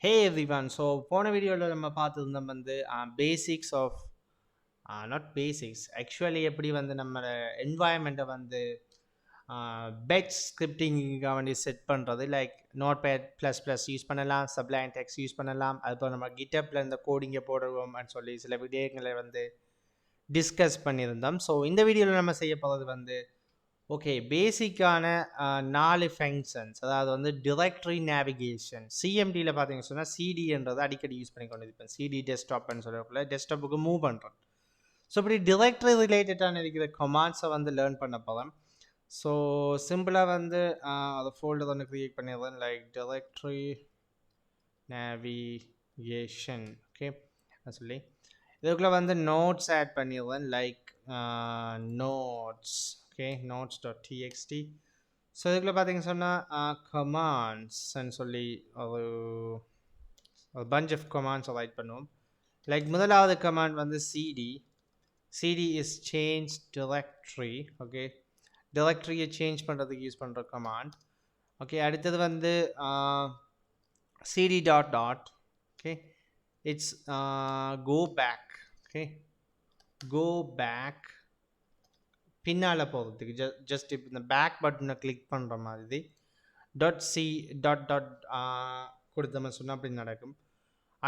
Hey everyone, so போன வீடியோவில் நம்ம பார்த்துருந்தோம் வந்து basics of not basics actually எப்படி வந்து நம்ம என்வாயன்மெண்ட்டை வந்து பெட் ஸ்கிரிப்டிங்காக வேண்டி செட் பண்ணுறது like notepad plus plus use பண்ணலாம் சப்ளைன் டெக்ஸ்ட் யூஸ் பண்ணலாம் அதுபோல் நம்ம கிட்டப்பில் இந்த கோடிங்கை போடுவோம்னு சொல்லி சில விடயங்களை வந்து டிஸ்கஸ் பண்ணியிருந்தோம். ஸோ இந்த வீடியோவில் நம்ம செய்ய போகிறது வந்து ஓகே பேசிக்கான 4 ஃபங்க்ஷன்ஸ் அதாவது வந்து டிரெக்டரி நேவிகேஷன் சிஎம்டியில் பார்த்தீங்கன்னு சொன்னால் சிடின்றது அடிக்கடி யூஸ் பண்ணி கொண்டு இருப்பேன். சிடி டெஸ்க்டாப்னு சொல்லக்குள்ள டெஸ்க்டாப்புக்கு மூவ் பண்ணுறோம். ஸோ இப்படி டிரெக்டரி ரிலேட்டடான இருக்கிற கமாண்ட்ஸை வந்து லேர்ன் பண்ண போகிறேன். ஸோ சிம்பிளாக வந்து அதை ஃபோல்டர் ஒன்று க்ரியேட் பண்ணிடுறேன் லைக் டிரெக்டரி நேவிகேஷன். ஓகே சொல்லி இதுக்குள்ளே வந்து நோட்ஸ் ஆட் பண்ணிடுவேன் like notes. Okay notes.txt. So இதுக்குள்ள பார்த்தீங்கன்னு சொன்னால் கமாண்ட்ஸ்ன்னு சொல்லி ஒரு பஞ்ச் ஆஃப் கமாண்ட்ஸை ரைட் பண்ணுவோம். லைக் முதலாவது கமாண்ட் வந்து CD is change directory. Okay டிரெக்டரியை சேஞ்ச் பண்ணுறதுக்கு யூஸ் பண்ணுற கமாண்ட். ஓகே அடுத்தது வந்து CD dot dot. Okay it's go back. Okay go back பின்னால் போகிறதுக்கு ஜஸ்ட் இப்போ இந்த பேக் பட்டனை கிளிக் பண்ணுற மாதிரி டாட் கொடுத்தோம்னு சொன்னால் அப்படி நடக்கும்.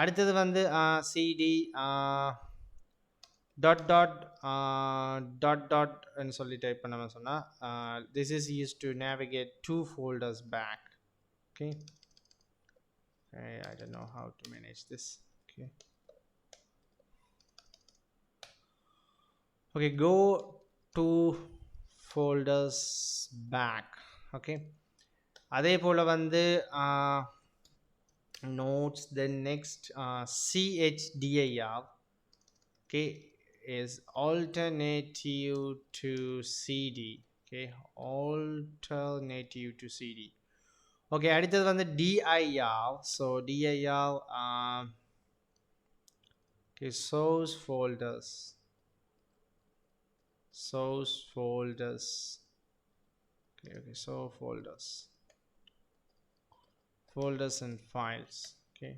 அடுத்தது வந்து சிடி டாட்னு சொல்லி டைப் பண்ணோம்னு சொன்னால் this is use to navigate 2 folders back. Okay I don't know how to manage this. Okay go 2 folders back. okay அதே போல் வந்து notes then next chdir okay is alternative to cd. okay alternative to cd. okay அடுத்தது வந்து dir. so dir okay source folders okay so folders and files. okay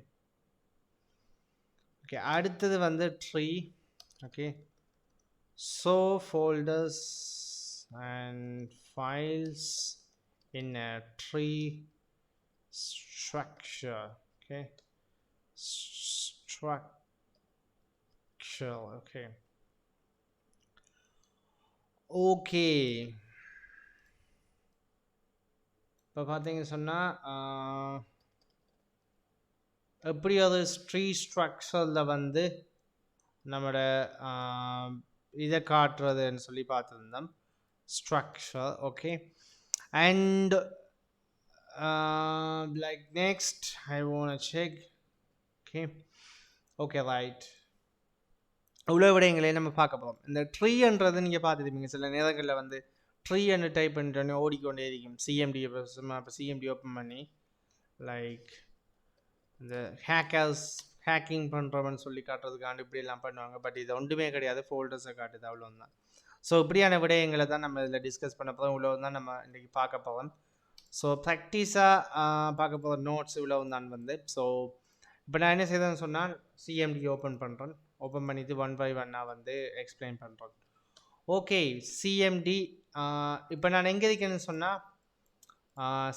அடுத்தது வந்து tree. okay so folders and files in a tree structure. okay structure. okay இப்போ பார்த்தீங்க சொன்னால் எப்படி ஒரு tree ஸ்ட்ரக்சரில் வந்து நம்மளோட இதை காட்டுறதுன்னு சொல்லி பார்த்துருந்தோம் structure. Okay and like next I want check. Okay right இவ்வளோ விடயங்களே நம்ம பார்க்க போகிறோம். இந்த ட்ரீன்றது நீங்கள் பார்த்துருப்பீங்க சில நேரங்களில் வந்து ட்ரீன்னு டைப் பண்ணிட்டோன்னே ஓடிக்கொண்டே இருக்கும். சிஎம்டி இப்போ சிஎம்டி ஓப்பன் பண்ணி லைக் இந்த ஹேக்கிங் பண்ணுறவன்னு சொல்லி காட்டுறதுக்காண்டு இப்படியெல்லாம் பண்ணுவாங்க. பட் இது ஒன்றுமே கிடையாது, ஃபோல்டர்ஸை காட்டுது அவ்வளோதான். ஸோ இப்படியான விடயங்களை தான் நம்ம இதில் டிஸ்கஸ் பண்ண போகிறோம். இவ்வளோ தான் நம்ம இன்றைக்கி பார்க்க போகிறோம். ஸோ ப்ராக்டிஸாக பார்க்க போகிற நோட்ஸ் இவ்வளோ தான் வந்து. ஸோ இப்போ நான் என்ன செய்தேன்னு சொன்னால் சிஎம்டி ஓப்பன் பண்ணுறேன். ஓப்பன் பண்ணிவிட்டு 1 by 1 வந்து எக்ஸ்பிளைன் பண்ணுறோம். ஓகே சிஎம்டி இப்போ நான் எங்கே இருக்கேன்னு சொன்னால்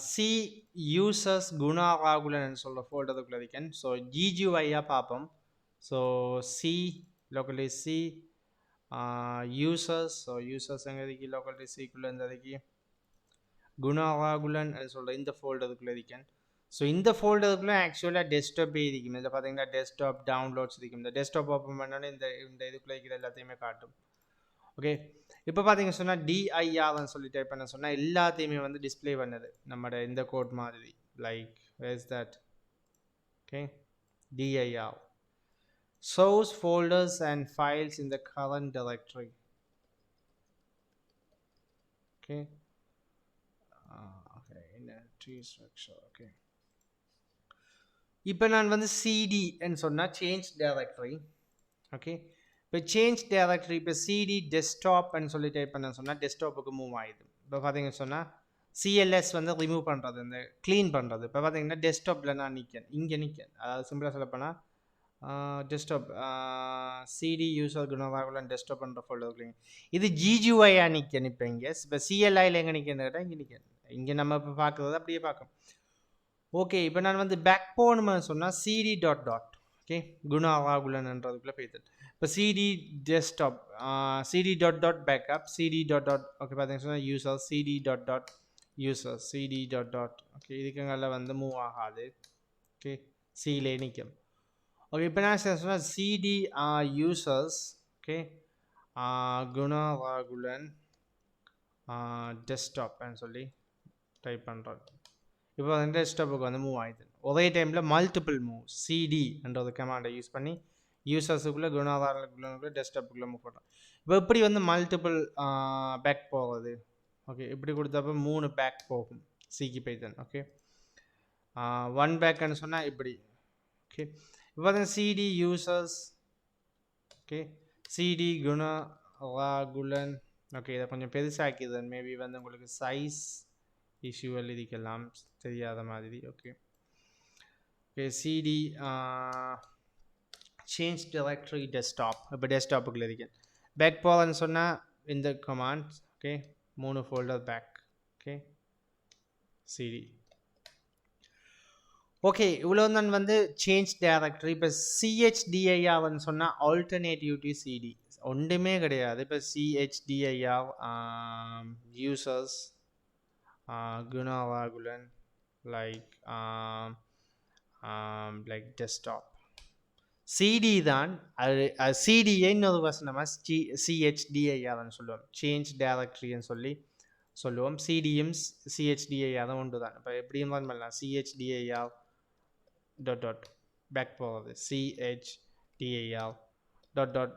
சி யூசர்ஸ் குணா ராகுலன் சொல்கிற ஃபோல்டருக்குள்ளே இருக்கேன். ஸோ ஜிஜிஒய்யாக பார்ப்போம். So C locally C users. So users எங்கே இருக்கு லோக்கலி சிக்குள்ளே இருந்ததுக்கு குணா ராகுலன் சொல்கிற இந்த ஃபோல்டருக்குள்ளே இருக்கேன். ஸோ இந்த ஃபோல்டருக்குள்ளே ஆக்சுவலாக டெஸ்க்டாப்பே இருக்கும். இதில் பார்த்தீங்கன்னா டெஸ்க்டாப் டவுன்லோட்ஸ் இருக்கும். இந்த டெஸ்க்டாப் ஓப்பன் பண்ணோன்னே இந்த இதுக்குள்ளே இருக்கிற எல்லாத்தையுமே காட்டும். ஓகே இப்போ பார்த்தீங்கன்னு சொன்னால் டிஐஆர்னு சொல்லி டைப் பண்ண சொன்னால் எல்லாத்தையுமே வந்து டிஸ்பிளே பண்ணுது நம்மளோட இந்த கோட் மாதிரி. Like where is that? Okay DIR source folders and files in the current directory. okay in a tree structure. okay இப்போ நான் வந்து சிடி ன்னு சொன்னால் சேஞ்ச் டைரக்டரி. ஓகே இப்போ சேஞ்ச் டைரக்டரி இப்போ சிடி டெஸ்க்டாப்னு சொல்லி டைப் பண்ண சொன்னால் டெஸ்க்டாப்புக்கு மூவ் ஆகிடுது. இப்போ பார்த்தீங்கன்னு சொன்னால் சிஎல்எஸ் வந்து ரிமூவ் பண்ணுறது, இந்த க்ளீன் பண்ணுறது. இப்போ பார்த்தீங்கன்னா டெஸ்க்டாப்பில் நான் இங்கே நிற்கேன், அதாவது சிம்பிளாக சொல்லப்போனால் டெஸ்க்டாப் சிடி யூசர் குணவாகுலன் டெஸ்க்டாப் பண்ணுற ஃபோல்டர் இல்லைங்க. இது ஜிஜிஒய்யாக நிற்கேன். இப்போ சிஎல்ஐயில் எங்கே நிற்கேன்னு கேட்டால் இங்கே நிற்கேன். இங்கே நம்ம இப்போ பார்க்குறது அப்படியே பார்க்கணும். ஓகே, இப்போ நான் வந்து பேக் போகணும்னு சொன்னால் சிடி டாட் டாட் ஓகே குணவாகுலன்ன்றதுக்குள்ளே போய்த்து. இப்போ CD desktop CD dot dot back up CD dot dot okay பார்த்தீங்கன்னா சொன்னால் user CD dot dot user CD dot dot okay இதுக்குங்களில் வந்து மூவ் ஆகாது. ஓகே சிலே நிற்கும். ஓகே இப்போ நான் சொன்னால் சிடி யூசர்ஸ் ஓகே குணவாகுலன் டெஸ்க்டாப்னு சொல்லி டைப் பண்ணுறோம். இப்போ வந்து டெஸ்க்டாப்புக்கு வந்து மூவ் ஆகிடுது. ஒரே டைமில் மல்டிபிள் மூவ் சிடின்றது கமாண்டை யூஸ் பண்ணி யூசர்ஸுக்குள்ளே குணவாகுலனுக்குள்ளே டெஸ்க்டாப்புக்குள்ளே மூவ் பண்ணுறோம். இப்போ எப்படி வந்து மல்டிபிள் பேக் போகுது? ஓகே இப்படி கொடுத்தப்போ 3 பேக் போகும் சிக்கு பைத்தன். ஓகே 1 பேக்குன்னு சொன்னால் இப்படி. ஓகே இப்போ பார்த்தீங்கன்னா CD users okay CD Gunavakulan. Okay இதை கொஞ்சம் பெருசாக்கிது, மேபி வந்து உங்களுக்கு சைஸ் இஷ்யூவல் இதுக்கெல்லாம் தெரியாத மாதிரி. Okay okay CD change directory desktop. இப்போ டெஸ்க்டாப்புக்குள்ள இருக்கேன். பேக் போகலன்னு சொன்னால் இந்த command okay 3 folder back. Okay CD okay இவ்வளோ தான் வந்து சேஞ்ச் டைரக்டரி. இப்போ சிஹெச்டிஐஆர்னு சொன்னால் ஆல்டர்னேட்டிவ் டு சிடி ஒன்றுமே கிடையாது. இப்போ சிஹெச்டிஐஆர் users Gunavakulan like desktop CD தான். அது சிடியை இன்னொரு வசனமாக சிஹெச்டிஐஆர்னு சொல்லுவோம், சேஞ்ச் டைரக்டரின்னு சொல்லி சொல்லுவோம். சிடியும் சிஹெச்டிஐஆர் தான் ஒன்று தான். இப்போ எப்படியும் தான் பண்ணலாம், சிஹெச்டிஐஆர் டாட் டாட் பேக் போகிறது CHDIR dot dot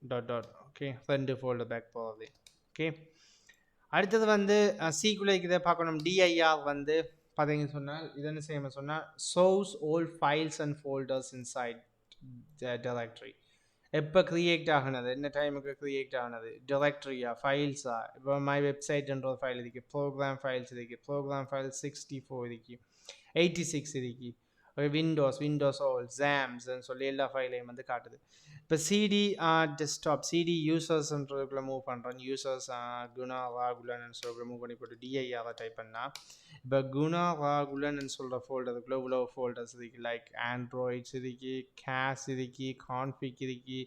dot dot okay 2 folder back போகிறது. ஓகே அடுத்தது வந்து சிக்குள்ளே இதை பார்க்கணும். டிஐஆர் வந்து பார்த்தீங்கன்னு சொன்னால் இது என்ன செய்யணும் சொன்னால் source all files and folders inside directory. எப்போ க்ரியேட் ஆகினது, என்ன டைமுக்கு க்ரியேட் ஆகினது, டைரக்டரியா ஃபைல்ஸா? இப்போ மை வெப்சைட்ன்ற ஒரு ஃபைல் இருக்குது, ப்ரோக்ராம் ஃபைல்ஸ் இருக்குது, ப்ரோக்ராம் ஃபைல் 64 இருக்குது, 86 இருக்குது, விண்டோஸ் ஆல் ஜாம்ஸ்ன்னு சொல்லி எல்லா ஃபைலையும் வந்து காட்டுது. இப்போ சிடி டெஸ்க்டாப் சிடி யூசர்ஸ்ன்றதுக்குள்ளே மூவ் பண்ணுறோம். யூசர்ஸ் குணவாகுலன்னு சொல்லி மூவ் பண்ணி போட்டு டிஐஆரை டைப் பண்ணால் இப்போ குணவாகுலன்னு சொல்கிற ஃபோல்டருக்குள்ளே இவ்வளோ ஃபோல்டர்ஸ் இருக்குது. லைக் ஆண்ட்ராய்ட்ஸ் இருக்குது, கேஸ் இருக்குது, கான்ஃபிக் இருக்குது,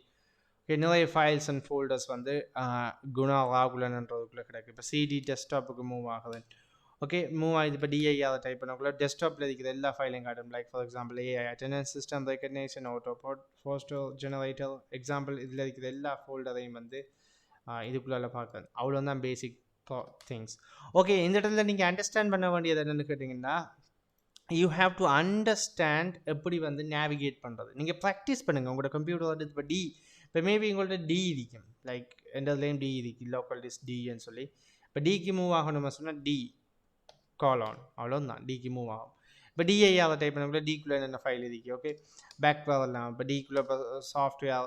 நிறைய ஃபைல்ஸ் அண்ட் ஃபோல்டர்ஸ் வந்து குணவாகுலன்றதுக்குள்ளே கிடக்கு. இப்போ சிடி டெஸ்க்டாப்புக்கு மூவ் ஆகுது. ஓகே மூவ் ஆகுது. இப்போ டிஐஆரை டைப் பண்ணக்குள்ள டெஸ்க்டாப்பில் இருக்கிற எல்லா ஃபைலையும் காட்டும். Like for example AI attendance system recognition auto poster generator example இதில் இருக்கிற எல்லா ஃபோல்டரையும் வந்து இதுக்குள்ளே பார்க்குறது. அவ்வளோ தான் பேசிக் திங்ஸ். ஓகே இந்த இடத்துல நீங்கள் அண்டர்ஸ்டாண்ட் பண்ண வேண்டியது என்னென்னு கேட்டிங்கன்னா, யூ ஹாவ் டு அண்டர்ஸ்டாண்ட் எப்படி வந்து நேவிகேட் பண்ணுறது. நீங்கள் ப்ராக்டிஸ் பண்ணுங்கள் உங்களோட கம்ப்யூட்டர். இப்போ இப்போ மேபி உங்கள்ட்ட டி இருக்கும், லைக் எந்ததுலேயும் டி இருக்குது, லோக்கல் டிஸ்க் டின்னு சொல்லி. இப்போ டிக்கு மூவ் ஆகணும்னு சொன்னால் டி காலான் அவ்வளோதான், டிக்கு மூவ் ஆகும். இப்போ டிஐஆரை டைப் பண்ணக்குள்ள டிக்குள்ளே என்னென்ன ஃபைல் இருக்குது. ஓகே பேக் வரலாம். இப்போ டிக்குள்ளே இப்போ software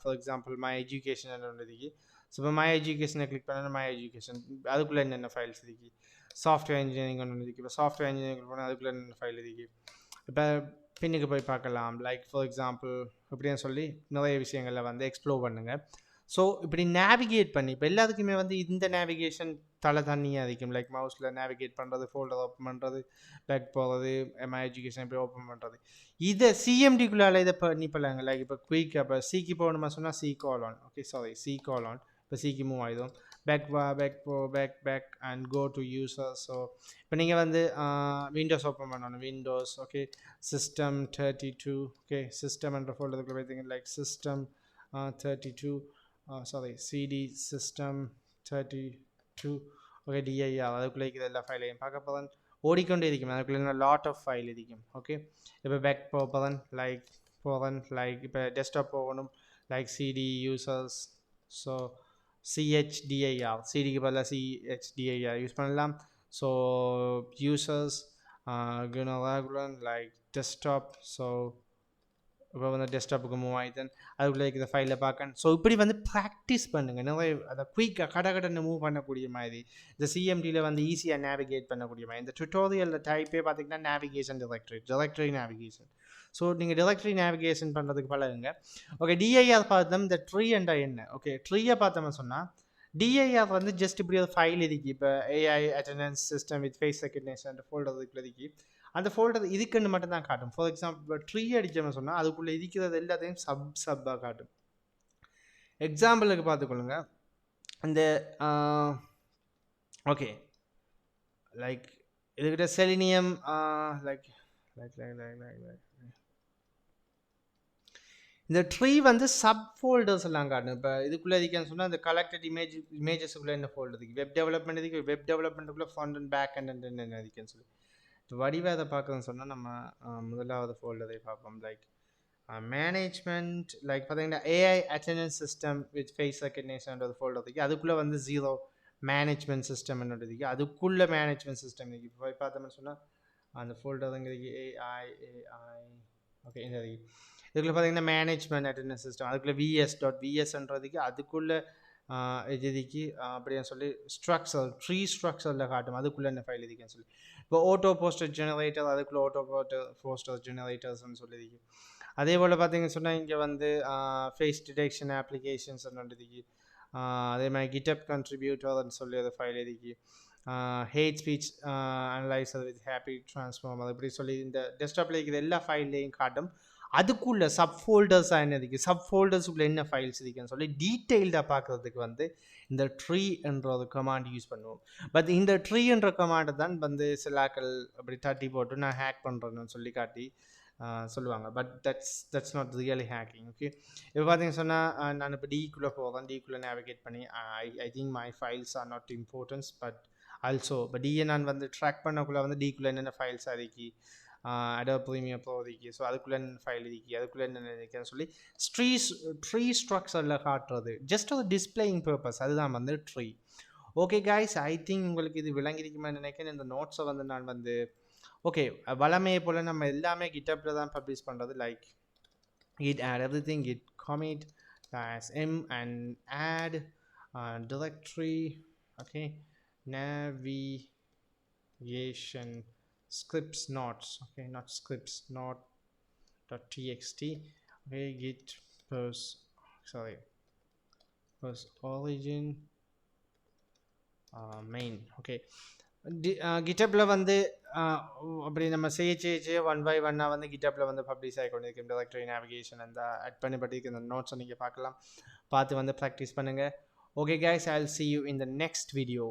for example my education ஒன்று இருக்குது. ஸோ இப்போ மை எஜுகேஷனை கிளிக் பண்ணால் மை எஜுகேஷன் அதுக்குள்ளே என்னென்ன ஃபைல்ஸ் இருக்குது. சாஃப்ட்வேர் இன்ஜினியரிங் ஒன்று இருக்குது. இப்போ சாஃப்ட்வேர் இன்ஜினியரிங் போனால் அதுக்குள்ளே என்னென்ன ஃபைல் இருக்குது. இப்போ பின்னுக்கு போய் பார்க்கலாம். லைக் ஃபார் எக்ஸாம்பிள் இப்படின்னு சொல்லி நிறைய விஷயங்களில் வந்து எக்ஸ்ப்ளோர் பண்ணுங்கள். ஸோ இப்படி நேவிகேட் பண்ணி இப்போ எல்லாத்துக்குமே வந்து இந்த நேவிகேஷன் தலை தண்ணியாக இருக்கும். லைக் மவுஸில் நேவிகேட் பண்ணுறது, ஃபோல்டர் ஓப்பன் பண்ணுறது, பேக் போகிறது, மை எஜுகேஷன் எப்படி ஓப்பன் பண்ணுறது, இதை சிஎம்டிக்குள்ளால் இதை பண்ணிப்பலாங்க. லைக் இப்போ குயிக் இப்போ சிக்கு போகணுமா சொன்னால் C colon. Okay sorry C colon. இப்போ சிக்கு மூவ் ஆகிடும். Back and go to user. So இப்போ நீங்கள் வந்து விண்டோஸ் ஓப்பன் பண்ணணும். விண்டோஸ் ஓகே சிஸ்டம் 32 ஓகே சிஸ்டம்ன்ற ஃபோல்டருக்குள்ள பார்த்தீங்க like system 32 sorry CD system 32 okay DIR அதுக்குள்ளே இருக்கிற எல்லா ஃபைலையும் பார்க்க போகிறேன். ஓடிக்கொண்டே இருக்கும். அதுக்குள்ளே லாட் ஆஃப் ஃபைல் இருக்கும். ஓகே இப்போ பேக் போகிறேன் லைக் இப்போ டெஸ்க்டாப் போகணும். Like CD users. So CHDIR சிடிக்கு பதிலாக சிஹெச்டிஐஆர் யூஸ் பண்ணலாம். So users Gunavakulan like desktop. So இப்போ வந்து டெஸ்க்டாப்புக்கு மூவ் ஆகிட்டு அதுக்குள்ளே இருக்கிற ஃபைலை பார்க்க. ஸோ இப்படி வந்து ப்ராக்டிஸ் பண்ணுங்கள். நிறைய அதை குயிக்காக கடன்னு மூவ் பண்ணக்கூடிய மாதிரி இந்த சிஎம்டியில் வந்து ஈஸியாக நேவிகேட் பண்ணக்கூடிய மாதிரி இந்த டுட்டோரியலில் டைப்பே பார்த்திங்கன்னா நேவிகேஷன் டிரெக்டரி நேவிகேஷன். ஸோ நீங்கள் டிரெக்டரி நேவிகேஷன் பண்ணுறதுக்கு பழகுங்க. ஓகே, டிஐஆர் பார்த்தோம். இந்த ட்ரீ என்ற என்ன? ஓகே, ட்ரீயை பார்த்தோம்னு சொன்னால் டிஐஆர் வந்து ஜஸ்ட் இப்படி ஒரு ஃபைல் இருக்கு. இப்போ AI attendance system with face recognition folder இப்போதைக்கு அந்த ஃபோல்டர் இதுக்குன்னு மட்டும் தான் காட்டும். ஃபார் எக்ஸாம்பிள் ட்ரீ அடித்தோம்னு சொன்னால் அதுக்குள்ளே இருக்கிறது எல்லாத்தையும் சப்பாக காட்டும். எக்ஸாம்பிளுக்கு பார்த்துக்கொள்ளுங்க. இந்த ஓகே லைக் இதுக்கிட்ட செலினியம் லைக் இந்த ட்ரீ வந்து சப் ஃபோல்டர்ஸ் எல்லாம் காட்டும். இப்போ இதுக்குள்ளே இதுக்குன்னு சொன்னால் இந்த கலெக்டட் இமேஜஸ்க்குள்ளே என்ன ஃபோல்டர் இருக்குது, வெப் டெவலப்மெண்ட் இதுக்கு வெப் டெவலப்மெண்ட்டுக்குள்ளே ஃப்ரண்ட் அண்ட் பேக் அண்ட் என்ன இதுக்குன்னு சொல்லி வடிவாக அதை பார்க்கணும்னு சொன்னால் நம்ம முதலாவது ஃபோல்டரை பார்ப்போம். லைக் மேனேஜ்மெண்ட் லைக் பார்த்தீங்கன்னா AI attendance system with face recognition ஒரு ஃபோல்டர் இருக்குது. அதுக்குள்ளே வந்து 0 மேனேஜ்மெண்ட் சிஸ்டம் என்னது அதுக்குள்ளே மேனேஜ்மெண்ட் சிஸ்டம் இருக்குது. இப்போ பார்த்தோம்னு சொன்னால் அந்த ஃபோல்டருங்கிறது ஏஐ ஓகே இந்த இதுக்குள்ளே பார்த்தீங்கன்னா மேனேஜ்மெண்ட் அட்டெண்டன்ஸ் சிஸ்டம் அதுக்குள்ளே VS.VSன்றதுக்கு அதுக்குள்ளே இதுக்கு அப்படின்னு சொல்லி ட்ரீ ஸ்ட்ரக்சரில் காட்டும். அதுக்குள்ளே என்ன ஃபைல் இதுக்குன்னு சொல்லி இப்போ ஆட்டோ போஸ்டர் ஜெனரேட்டர் அதுக்குள்ளே ஆட்டோ போஸ்டர் ஜெனரேட்டர்ஸ்ன்னு சொல்லியிருக்கு. அதே போல் பார்த்தீங்கன்னு சொன்னால் இங்கே வந்து ஃபேஸ் டிடெக்ஷன் அப்ளிகேஷன்ஸ் இதுக்கு அதே மாதிரி கிட்டப் கண்ட்ரிபியூட்டர்னு சொல்லி அது ஃபைல் இதுக்கு hate speech analyser with happy transform அது இப்படி சொல்லி இந்த டெஸ்க்டாப்பில் இருக்கிற எல்லா ஃபைல்லையும் காட்டும். அதுக்குள்ளே சப் ஃபோல்டர்ஸாக என்ன இருக்குது, சப் ஃபோல்டர்ஸுக்குள்ளே என்ன ஃபைல்ஸ் இருக்குன்னு சொல்லி டீட்டெயில்டாக பார்க்குறதுக்கு வந்து இந்த ட்ரீ என்ற ஒரு கமாண்ட் யூஸ் பண்ணுவோம். பட் இந்த ட்ரீ என்ற கமாண்டை தான் வந்து சிலாக்கள் அப்படி தட்டி போட்டு நான் ஹேக் பண்ணுறேன்னு சொல்லி காட்டி சொல்லுவாங்க. But that's not really hacking. Okay, இப்போ பார்த்தீங்கன்னு சொன்னால் நான் இப்போ டிக்குள்ளே போகிறேன். டிக்குள்ளே நேவிகேட் பண்ணி I think my files are not importance but also இப்போ டியை நான் வந்து ட்ராக் பண்ணக்குள்ளே வந்து டிக்குள்ளே என்னென்ன ஃபைல்ஸ் இருக்கு, அடோப் ப்ரீமியர் ப்ரோ இருக்கு, ஸோ அதுக்குள்ளே என்ன ஃபைல் இருக்கு, அதுக்குள்ளே என்னென்ன இருக்குன்னு சொல்லி ட்ரீ ஸ்ட்ரக்சரில் காட்டுறது ஜஸ்ட் ஒரு டிஸ்பிளேயிங் பர்பஸ். அதுதான் வந்து tree. Okay guys, I think உங்களுக்கு இது விளங்கிருக்குமே நினைக்கிறேன். இந்த நோட்ஸை வந்து நான் வந்து ஓகே வளமையை போல் நம்ம எல்லாமே கிட்டப்பில் தான் பப்ளிஷ் பண்ணுறது. Like git add everything, git commit m and add directory, okay, navigation scripts notes, okay, not scripts not .txt, okay, git post origin main. okay, கிட்டப்பில் வந்து அப்படி நம்ம செய்ய 1 by 1 வந்து கிட்டப்பில் வந்து பப்ளிஷ் ஆகி கொண்டிருக்கும் டைரக்டரி நேவிகேஷன் அந்த அட் பண்ணப்பட்டிருக்க இந்த நோட்ஸை நீங்கள் பார்க்கலாம். பார்த்து வந்து ப்ராக்டிஸ் பண்ணுங்கள். Okay guys, I will see you in the next video.